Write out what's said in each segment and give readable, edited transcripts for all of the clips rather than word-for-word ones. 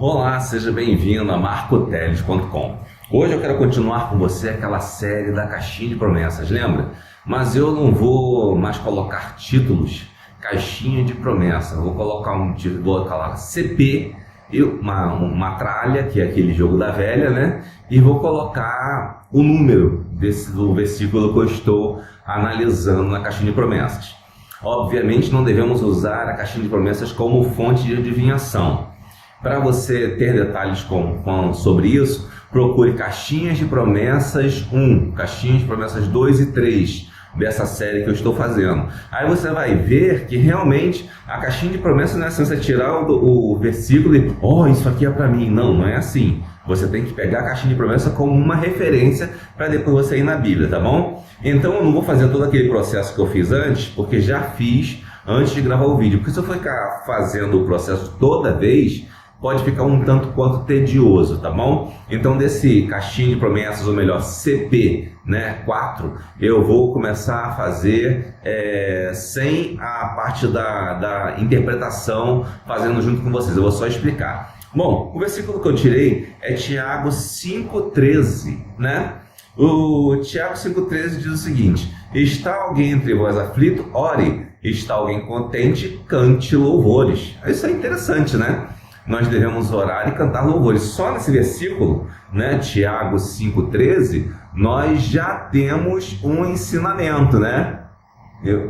Olá, seja bem-vindo a marcoteles.com. Hoje eu quero continuar com você aquela série da caixinha de promessas, lembra? Mas eu não vou mais colocar títulos, caixinha de promessa. Eu vou colocar um título, vou colocar CP, uma tralha, que é aquele jogo da velha, né? E vou colocar o número do versículo que eu estou analisando na caixinha de promessas. Obviamente não devemos usar a caixinha de promessas como fonte de adivinhação. Para você ter detalhes sobre isso, procure Caixinhas de Promessas 1, Caixinhas de Promessas 2 e 3 dessa série que eu estou fazendo. Aí você vai ver que realmente a caixinha de promessas não é assim, você tirar o versículo e isso aqui é para mim. Não é assim. Você tem que pegar a caixinha de promessa como uma referência para depois você ir na Bíblia, tá bom? Então eu não vou fazer todo aquele processo que eu fiz antes, porque já fiz antes de gravar o vídeo. Porque se eu for ficar fazendo o processo toda vez, pode ficar um tanto quanto tedioso, tá bom? Então desse caixinha de promessas, ou melhor, CP, 4, eu vou começar a fazer sem a parte da interpretação, fazendo junto com vocês. Eu vou só explicar. Bom, o versículo que eu tirei é Tiago 5,13, né? O Tiago 5,13 diz o seguinte: está alguém entre vós aflito? Ore. Está alguém contente? Cante louvores. Isso é interessante, né? Nós devemos orar e cantar louvores. Só nesse versículo, né, Tiago 5,13, nós já temos um ensinamento, né?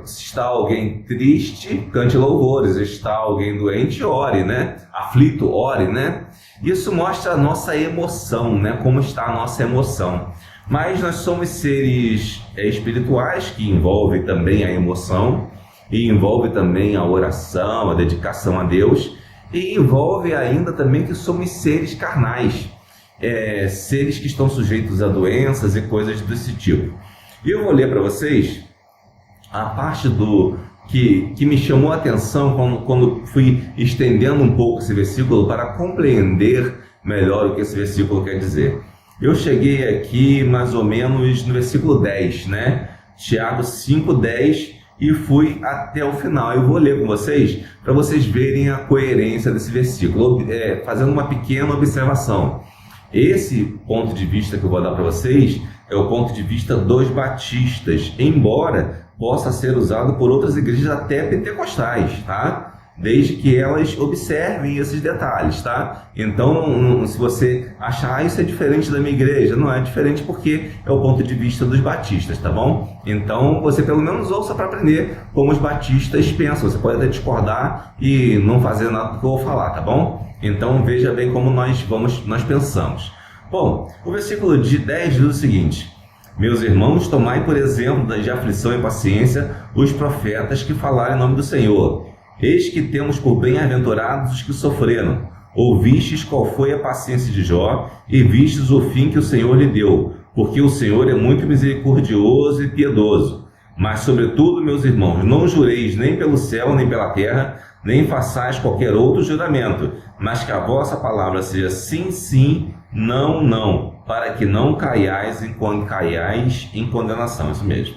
Está alguém triste, cante louvores. Está alguém doente, ore, né? Aflito, ore, né? Isso mostra a nossa emoção, né? Como está a nossa emoção. Mas nós somos seres espirituais, que envolve também a emoção, e envolve também a oração, a dedicação a Deus, e envolve ainda também que somos seres carnais, seres que estão sujeitos a doenças e coisas desse tipo. E eu vou ler para vocês a parte que me chamou a atenção quando fui estendendo um pouco esse versículo para compreender melhor o que esse versículo quer dizer. Eu cheguei aqui mais ou menos no versículo 10, né? Tiago 5,10, e fui até o final. Eu vou ler com vocês para vocês verem a coerência desse versículo, fazendo uma pequena observação. Esse ponto de vista que eu vou dar para vocês é o ponto de vista dos batistas, embora possa ser usado por outras igrejas até pentecostais, tá? Desde que elas observem esses detalhes, tá? Então, se você achar, isso é diferente da minha igreja, não é diferente porque é o ponto de vista dos batistas, tá bom? Então, você pelo menos ouça para aprender como os batistas pensam. Você pode até discordar e não fazer nada do que eu vou falar, tá bom? Então, veja bem como nós pensamos. Bom, o versículo de 10 diz o seguinte: meus irmãos, tomai por exemplo de aflição e paciência os profetas que falaram em nome do Senhor. Eis que temos por bem-aventurados os que sofreram. Ouvistes qual foi a paciência de Jó, e vistes o fim que o Senhor lhe deu, porque o Senhor é muito misericordioso e piedoso. Mas, sobretudo, meus irmãos, não jureis nem pelo céu, nem pela terra, nem façais qualquer outro juramento, mas que a vossa palavra seja sim, sim, não, não, para que não caiais em condenação. Isso mesmo.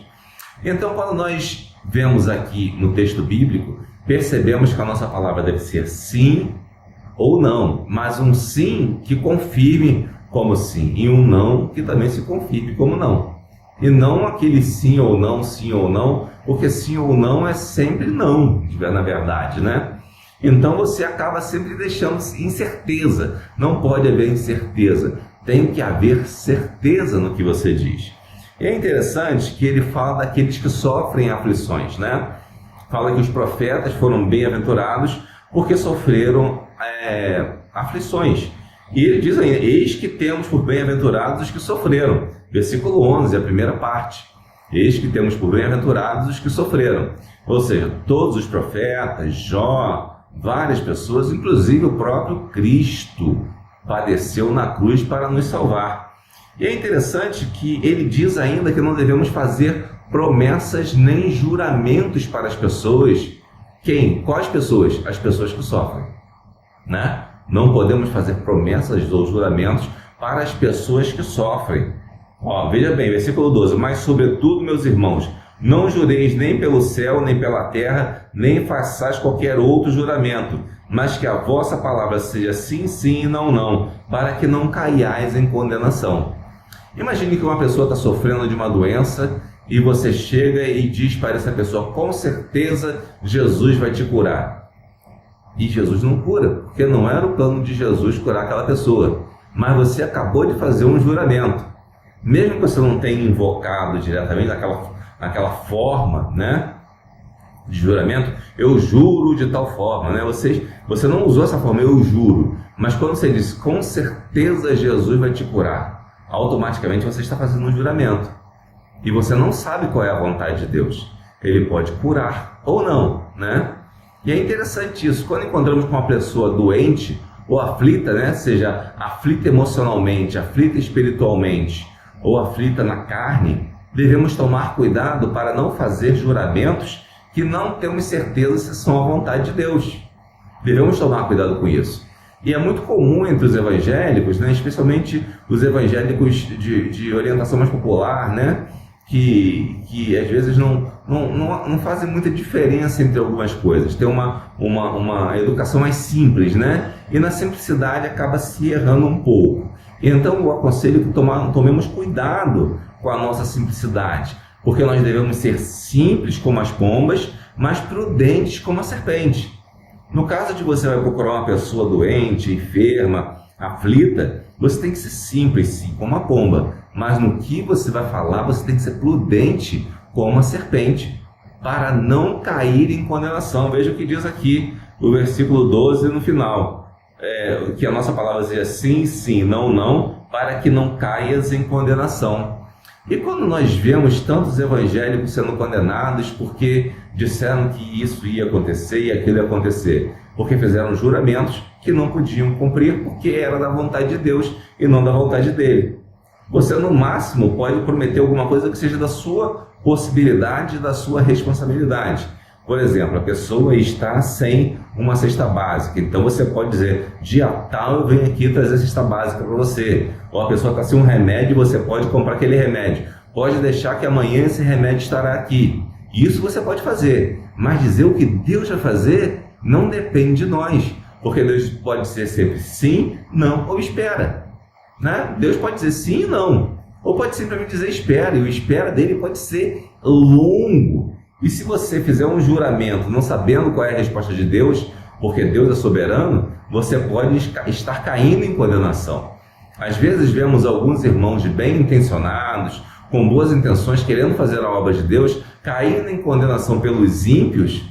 Então, quando nós vemos aqui no texto bíblico, percebemos que a nossa palavra deve ser sim ou não, mas um sim que confirme como sim, e um não que também se confirme como não. E não aquele sim ou não, porque sim ou não é sempre não, na verdade, né? Então você acaba sempre deixando incerteza. Não pode haver incerteza, tem que haver certeza no que você diz. E é interessante que ele fala daqueles que sofrem aflições, né? Fala que os profetas foram bem-aventurados porque sofreram aflições. E ele diz ainda: eis que temos por bem-aventurados os que sofreram. Versículo 11, a primeira parte. Eis que temos por bem-aventurados os que sofreram. Ou seja, todos os profetas, Jó, várias pessoas, inclusive o próprio Cristo, padeceu na cruz para nos salvar. E é interessante que ele diz ainda que não devemos fazer promessas nem juramentos para as pessoas. Quem? Quais pessoas? As pessoas que sofrem, né? Não podemos fazer promessas ou juramentos para as pessoas que sofrem. Veja bem, versículo 12: mas sobretudo, meus irmãos, não jureis nem pelo céu, nem pela terra, nem façais qualquer outro juramento, mas que a vossa palavra seja sim, sim e não, não, para que não caiais em condenação. Imagine que uma pessoa está sofrendo de uma doença e você chega e diz para essa pessoa: com certeza Jesus vai te curar. E Jesus não cura, porque não era o plano de Jesus curar aquela pessoa. Mas você acabou de fazer um juramento. Mesmo que você não tenha invocado diretamente naquela forma, né, de juramento, eu juro de tal forma, né? Você não usou essa forma, eu juro. Mas quando você diz, com certeza Jesus vai te curar, automaticamente você está fazendo um juramento. E você não sabe qual é a vontade de Deus. Ele pode curar ou não, né? E é interessante isso. Quando encontramos com uma pessoa doente ou aflita, né? Seja aflita emocionalmente, aflita espiritualmente ou aflita na carne, devemos tomar cuidado para não fazer juramentos que não temos certeza se são a vontade de Deus. Devemos tomar cuidado com isso. E é muito comum entre os evangélicos, né, especialmente os evangélicos de orientação mais popular, né, que às vezes não fazem muita diferença entre algumas coisas. Tem uma educação mais simples, né, e na simplicidade acaba se errando um pouco. Então eu aconselho que tomemos cuidado com a nossa simplicidade, porque nós devemos ser simples como as pombas, mas prudentes como a serpente. No caso de você vai procurar uma pessoa doente, enferma, aflita, você tem que ser simples, sim, como a pomba. Mas no que você vai falar, você tem que ser prudente como a serpente, para não cair em condenação. Veja o que diz aqui, o versículo 12 no final. Que a nossa palavra seja sim, sim, não, não, para que não caias em condenação. E quando nós vemos tantos evangélicos sendo condenados porque disseram que isso ia acontecer e aquilo ia acontecer, porque fizeram juramentos que não podiam cumprir porque era da vontade de Deus e não da vontade dele. Você no máximo pode prometer alguma coisa que seja da sua possibilidade, da sua responsabilidade. Por exemplo, a pessoa está sem uma cesta básica, então você pode dizer, dia tal eu venho aqui trazer a cesta básica para você. Ou a pessoa está sem um remédio, você pode comprar aquele remédio. Pode deixar que amanhã esse remédio estará aqui. Isso você pode fazer, mas dizer o que Deus vai fazer não depende de nós, porque Deus pode dizer sempre sim, não ou espera, né? Deus pode dizer sim e não, ou pode simplesmente dizer espera, e o espera dele pode ser longo. E se você fizer um juramento não sabendo qual é a resposta de Deus, porque Deus é soberano, você pode estar caindo em condenação. Às vezes vemos alguns irmãos de bem intencionados, com boas intenções, querendo fazer a obra de Deus, caindo em condenação pelos ímpios,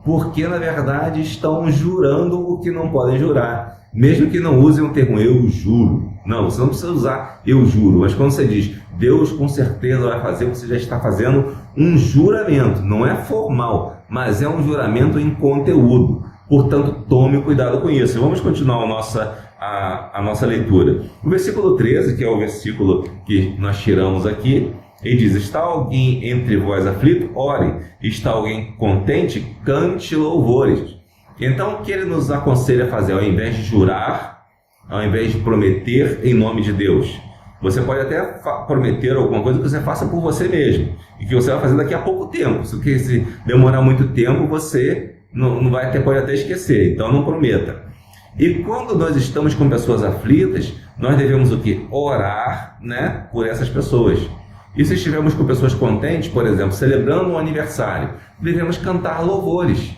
porque na verdade estão jurando o que não podem jurar. Mesmo que não usem o termo eu juro. Não, você não precisa usar eu juro, mas quando você diz Deus com certeza vai fazer, você já está fazendo um juramento. Não é formal, mas é um juramento em conteúdo. Portanto, tome cuidado com isso. Vamos continuar a nossa leitura. O versículo 13, que é o versículo que nós tiramos aqui, ele diz, está alguém entre vós aflito? Ore. Está alguém contente? Cante louvores. Então, o que ele nos aconselha a fazer? Ao invés de jurar, ao invés de prometer em nome de Deus, você pode até prometer alguma coisa que você faça por você mesmo, e que você vai fazer daqui a pouco tempo. Se demorar muito tempo, você não vai ter, pode até esquecer, então não prometa. E quando nós estamos com pessoas aflitas, nós devemos o quê? Orar, né, por essas pessoas. E se estivermos com pessoas contentes, por exemplo, celebrando um aniversário, devemos cantar louvores.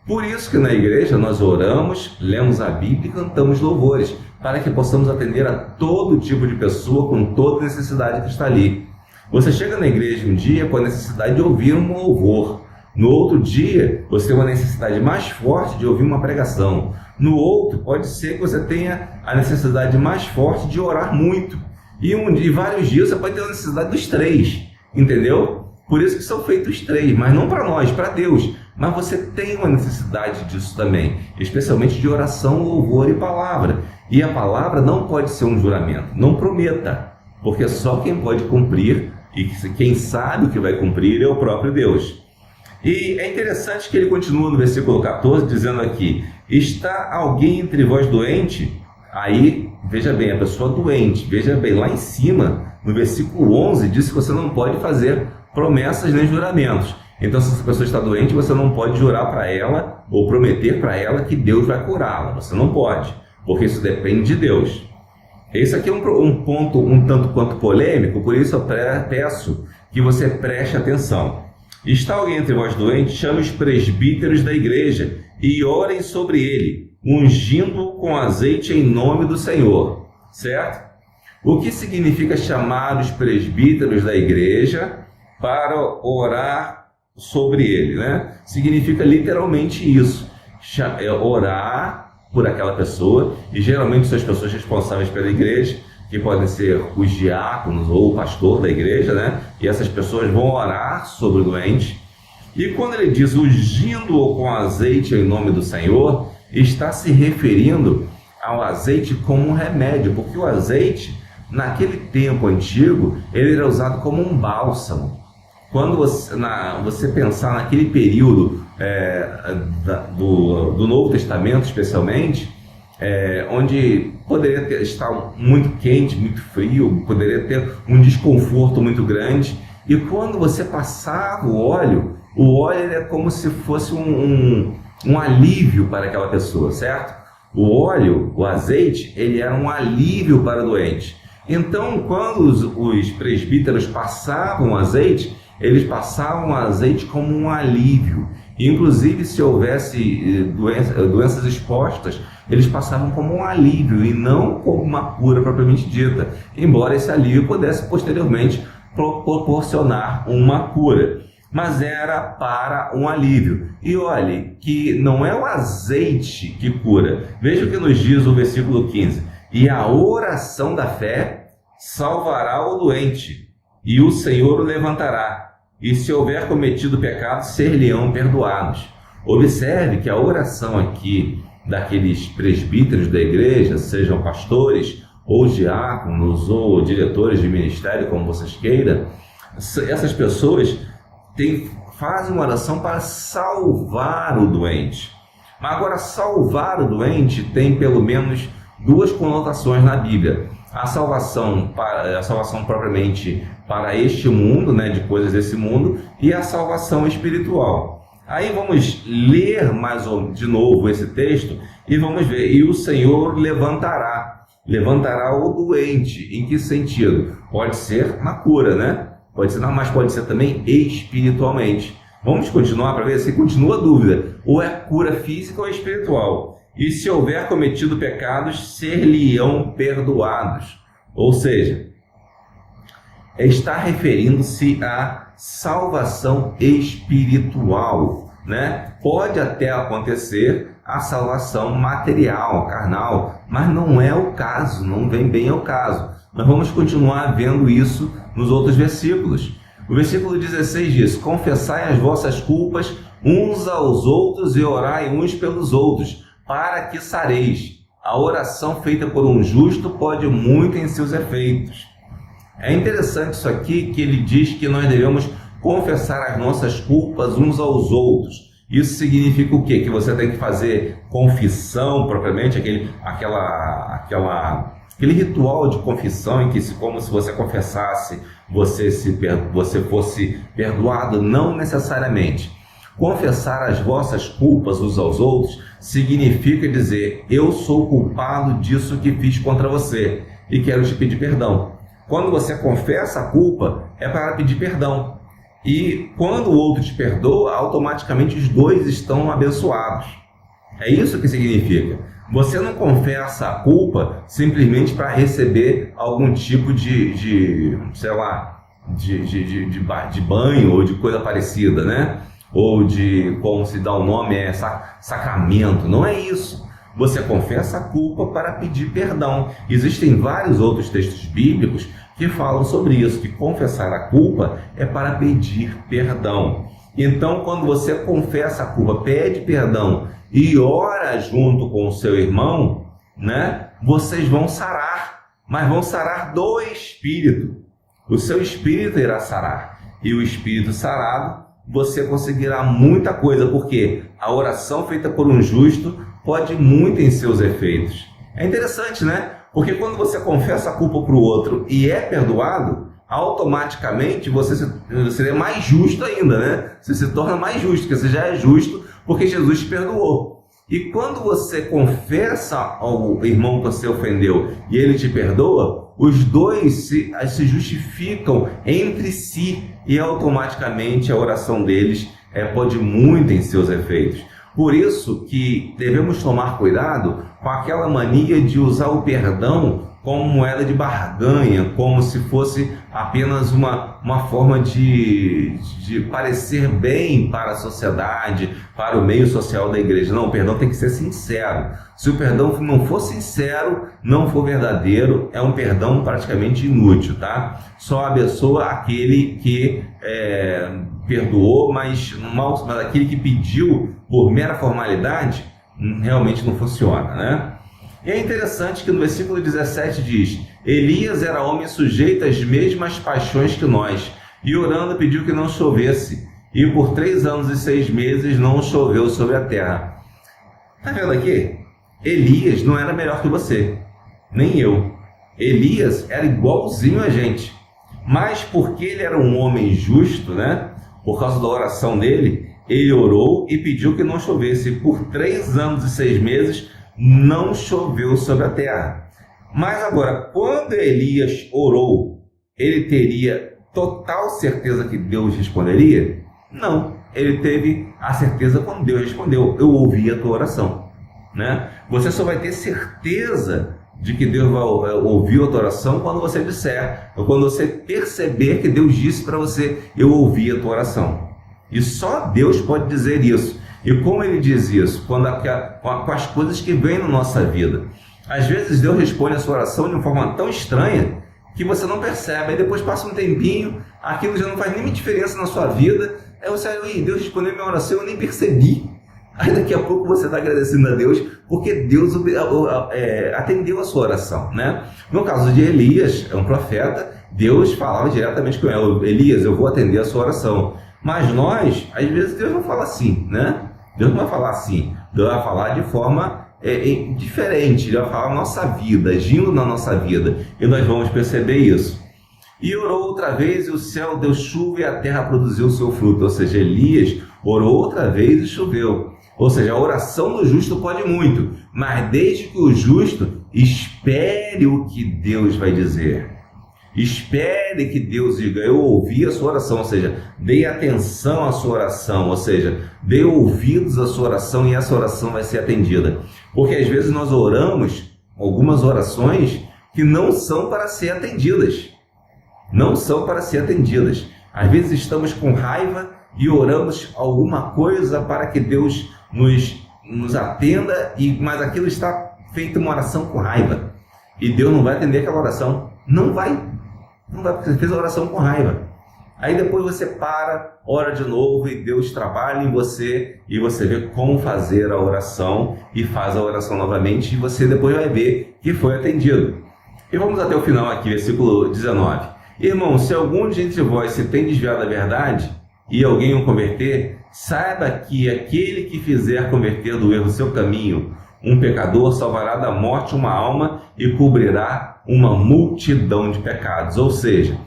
Por isso que na igreja nós oramos, lemos a Bíblia e cantamos louvores, para que possamos atender a todo tipo de pessoa com toda necessidade que está ali. Você chega na igreja um dia com a necessidade de ouvir um louvor. No outro dia, você tem uma necessidade mais forte de ouvir uma pregação. No outro, pode ser que você tenha a necessidade mais forte de orar muito. E vários dias você pode ter a necessidade dos três, entendeu? Por isso que são feitos três, mas não para nós, para Deus. Mas você tem uma necessidade disso também, especialmente de oração, louvor e palavra. E a palavra não pode ser um juramento, não prometa, porque só quem pode cumprir e quem sabe o que vai cumprir é o próprio Deus. E é interessante que ele continua no versículo 14, dizendo aqui, está alguém entre vós doente? Aí, veja bem, a pessoa doente, veja bem, lá em cima, no versículo 11, diz que você não pode fazer promessas nem juramentos. Então, se essa pessoa está doente, você não pode jurar para ela ou prometer para ela que Deus vai curá-la. Você não pode, porque isso depende de Deus. Esse aqui é um ponto um tanto quanto polêmico, por isso eu peço que você preste atenção. Está alguém entre vós doente? Chame os presbíteros da igreja e orem sobre ele, ungindo-o com azeite em nome do Senhor. Certo? O que significa chamar os presbíteros da igreja para orar sobre ele, né? Significa literalmente isso, orar por aquela pessoa, e geralmente são as pessoas responsáveis pela igreja, que podem ser os diáconos ou o pastor da igreja, né? E essas pessoas vão orar sobre o doente. E quando ele diz ungindo-o com azeite em nome do Senhor, está se referindo ao azeite como um remédio, porque o azeite, naquele tempo antigo, ele era usado como um bálsamo. Quando você pensar naquele período do Novo Testamento, especialmente, onde poderia estar muito quente, muito frio, poderia ter um desconforto muito grande, e quando você passava o óleo é como se fosse um alívio para aquela pessoa, certo? O óleo, o azeite, ele era um alívio para o doente. Então, quando os presbíteros passavam azeite, eles passavam azeite como um alívio. Inclusive, se houvesse doenças expostas, eles passavam como um alívio e não como uma cura propriamente dita, embora esse alívio pudesse posteriormente proporcionar uma cura. Mas era para um alívio. E olhe que não é o azeite que cura. Veja o que nos diz o versículo 15. E a oração da fé salvará o doente, e o Senhor o levantará. E se houver cometido pecado, ser-lhe-ão perdoados. Observe que a oração aqui daqueles presbíteros da igreja, sejam pastores, ou diáconos, ou diretores de ministério, como vocês queiram, essas pessoas fazem uma oração para salvar o doente. Mas agora, salvar o doente tem pelo menos duas conotações na Bíblia. A salvação propriamente para este mundo, né, de coisas desse mundo, e a salvação espiritual. Aí vamos ler de novo esse texto e vamos ver. E o Senhor levantará o doente. Em que sentido? Pode ser na cura, né? Pode ser, mas pode ser também espiritualmente. Vamos continuar para ver se continua a dúvida. Ou é cura física ou espiritual. E se houver cometido pecados, ser-lhe-ão perdoados. Ou seja, está referindo-se à salvação espiritual, né? Pode até acontecer a salvação material, carnal, mas não é o caso, não vem bem ao caso. Nós vamos continuar vendo isso nos outros versículos. O versículo 16 diz: confessai as vossas culpas uns aos outros e orai uns pelos outros, para que sareis. A oração feita por um justo pode muito em seus efeitos. É interessante isso aqui, que ele diz que nós devemos confessar as nossas culpas uns aos outros. Isso significa o quê? Que você tem que fazer confissão propriamente, aquele ritual de confissão em que, como se você confessasse, você fosse perdoado. Não necessariamente. Confessar as vossas culpas uns aos outros significa dizer: eu sou culpado disso que fiz contra você e quero te pedir perdão. Quando você confessa a culpa, é para pedir perdão. E quando o outro te perdoa, automaticamente os dois estão abençoados. É isso que significa. Você não confessa a culpa simplesmente para receber algum tipo de banho ou de coisa parecida, né? Ou de, como se dá o nome, sacramento. Não é isso. Você confessa a culpa para pedir perdão. Existem vários outros textos bíblicos que falam sobre isso, que confessar a culpa é para pedir perdão. Então, quando você confessa a culpa, pede perdão e ora junto com o seu irmão, né, vocês vão sarar, mas vão sarar do espírito. O seu espírito irá sarar, e o espírito sarado, você conseguirá muita coisa, porque a oração feita por um justo pode muito em seus efeitos. É interessante, né? Porque quando você confessa a culpa para o outro e é perdoado, automaticamente você seria mais justo ainda, né? Você se torna mais justo, porque você já é justo porque Jesus te perdoou. E quando você confessa ao irmão que você ofendeu e ele te perdoa, os dois se justificam entre si e automaticamente a oração deles pode muito em seus efeitos. Por isso que devemos tomar cuidado com aquela mania de usar o perdão como moeda de barganha, como se fosse apenas uma forma de parecer bem para a sociedade, para o meio social da igreja. Não, o perdão tem que ser sincero. Se o perdão não for sincero, não for verdadeiro, é um perdão praticamente inútil, tá? Só abençoa aquele que perdoou, mas aquele que pediu por mera formalidade, realmente não funciona, né? E é interessante que no versículo 17 diz: Elias era homem sujeito às mesmas paixões que nós, e orando pediu que não chovesse, e por 3 anos e 6 meses não choveu sobre a terra. Tá vendo aqui? Elias não era melhor que você, nem eu. Elias era igualzinho a gente, mas porque ele era um homem justo, né? Por causa da oração dele, ele orou e pediu que não chovesse. Por 3 anos e 6 meses não choveu sobre a terra. Mas agora, quando Elias orou, ele teria total certeza que Deus responderia? Não, ele teve a certeza quando Deus respondeu: eu ouvi a tua oração, né? Você só vai ter certeza de que Deus vai ouvir a tua oração quando você disser, ou quando você perceber que Deus disse para você: eu ouvi a tua oração. E só Deus pode dizer isso. E como ele diz isso? Com as coisas que vêm na nossa vida. Às vezes Deus responde a sua oração de uma forma tão estranha que você não percebe. Aí depois passa um tempinho, aquilo já não faz nenhuma diferença na sua vida. Aí você fala: Deus respondeu minha oração, eu nem percebi. Aí daqui a pouco você está agradecendo a Deus porque Deus atendeu a sua oração, né? No caso de Elias, é um profeta, Deus falava diretamente com ele: Elias, eu vou atender a sua oração. Mas nós, às vezes Deus não fala assim, né? Deus não vai falar assim, Deus vai falar de forma diferente, Ele vai falar na nossa vida, agindo na nossa vida, e nós vamos perceber isso. E orou outra vez, e o céu deu chuva e a terra produziu o seu fruto. Ou seja, Elias orou outra vez e choveu. Ou seja, a oração do justo pode muito, mas desde que o justo espere o que Deus vai dizer. Espere que Deus diga: eu ouvi a sua oração, ou seja, dê atenção à sua oração, ou seja, dê ouvidos à sua oração, e essa oração vai ser atendida. Porque às vezes nós oramos algumas orações que não são para ser atendidas. Não são para ser atendidas. Às vezes estamos com raiva e oramos alguma coisa para que Deus nos atenda, mas aquilo está feito uma oração com raiva. E Deus não vai atender aquela oração. Não vai, porque você fez a oração com raiva. Aí depois você para, ora de novo e Deus trabalha em você e você vê como fazer a oração e faz a oração novamente e você depois vai ver que foi atendido. E vamos até o final aqui, versículo 19. Irmão, se algum de entre vós se tem desviado da verdade e alguém o converter, saiba que aquele que fizer converter do erro seu caminho, um pecador salvará da morte uma alma e cobrirá uma multidão de pecados. Ou seja,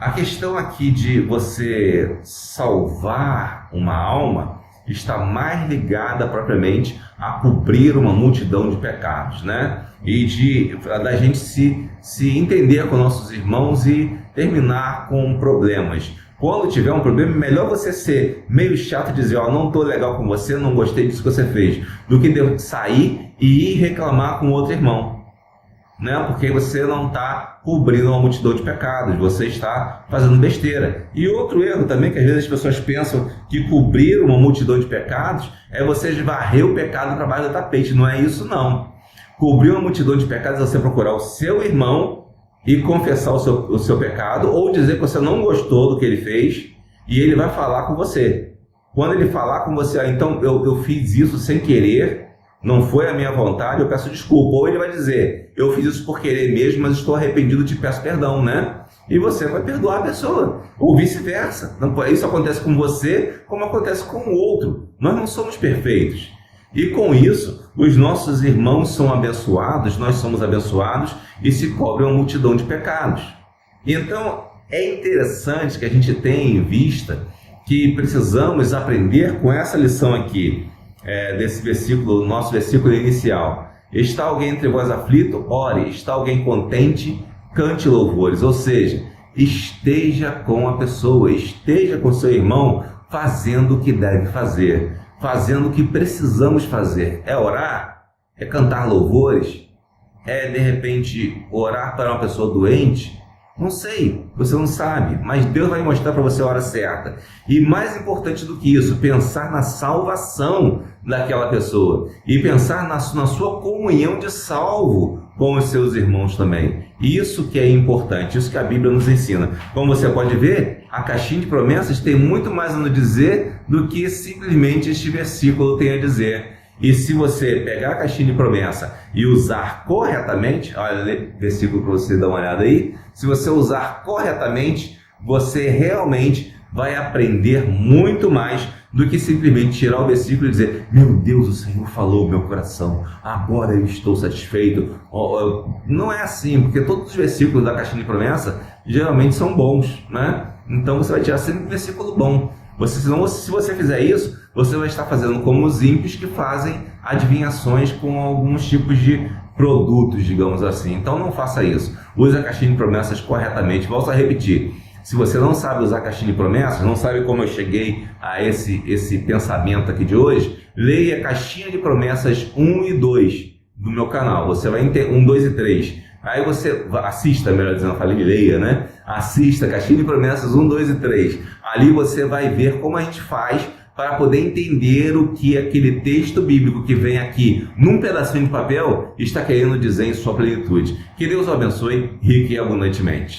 a questão aqui de você salvar uma alma está mais ligada propriamente a cobrir uma multidão de pecados, né? E da gente se entender com nossos irmãos e terminar com problemas. Quando tiver um problema, é melhor você ser meio chato e dizer: não estou legal com você, não gostei disso que você fez, do que sair e ir reclamar com outro irmão, né? Porque você não está cobrindo uma multidão de pecados, você está fazendo besteira. E outro erro também, que às vezes as pessoas pensam que cobrir uma multidão de pecados é você varrer o pecado para baixo do tapete. Não é isso, não. Cobrir uma multidão de pecados é você procurar o seu irmão e confessar o seu pecado, ou dizer que você não gostou do que ele fez, e ele vai falar com você. Quando ele falar com você: então eu fiz isso sem querer, não foi a minha vontade, eu peço desculpa. Ou ele vai dizer: eu fiz isso por querer mesmo, mas estou arrependido, te peço perdão, né? E você vai perdoar a pessoa, ou vice-versa. Isso acontece com você, como acontece com o outro. Nós não somos perfeitos. E com isso, os nossos irmãos são abençoados, nós somos abençoados e se cobre uma multidão de pecados. Então, é interessante que a gente tenha em vista que precisamos aprender com essa lição aqui, desse versículo, nosso versículo inicial. Está alguém entre vós aflito? Ore. Está alguém contente? Cante louvores. Ou seja, esteja com a pessoa, esteja com seu irmão fazendo o que deve fazer, fazendo o que precisamos fazer. É orar? É cantar louvores? É, de repente, orar para uma pessoa doente? Não sei, você não sabe, mas Deus vai mostrar para você a hora certa. E mais importante do que isso, pensar na salvação daquela pessoa e pensar na sua comunhão de salvo com os seus irmãos também. Isso que é importante, isso que a Bíblia nos ensina. Como você pode ver, a caixinha de promessas tem muito mais a nos dizer do que simplesmente este versículo tem a dizer. E se você pegar a caixinha de promessa e usar corretamente, olha o versículo para você dar uma olhada aí, se você usar corretamente, você realmente vai aprender muito mais do que simplesmente tirar o versículo e dizer: meu Deus, o Senhor falou meu coração, agora eu estou satisfeito. Não é assim, porque todos os versículos da caixinha de promessa geralmente são bons, né? Então você vai tirar sempre um versículo bom. Se você fizer isso, você vai estar fazendo como os ímpios que fazem adivinhações com alguns tipos de produtos, digamos assim. Então não faça isso. Use a caixinha de promessas corretamente. Volto a repetir. Se você não sabe usar a caixinha de promessas, não sabe como eu cheguei a esse pensamento aqui de hoje, leia a caixinha de promessas 1 e 2 do meu canal. Você vai entender 1, 2 e 3. Aí você assista, melhor dizendo, eu falei leia, né? Assista Caixinha de Promessas 1, 2 e 3. Ali você vai ver como a gente faz para poder entender o que aquele texto bíblico que vem aqui num pedacinho de papel está querendo dizer em sua plenitude. Que Deus o abençoe rica e abundantemente.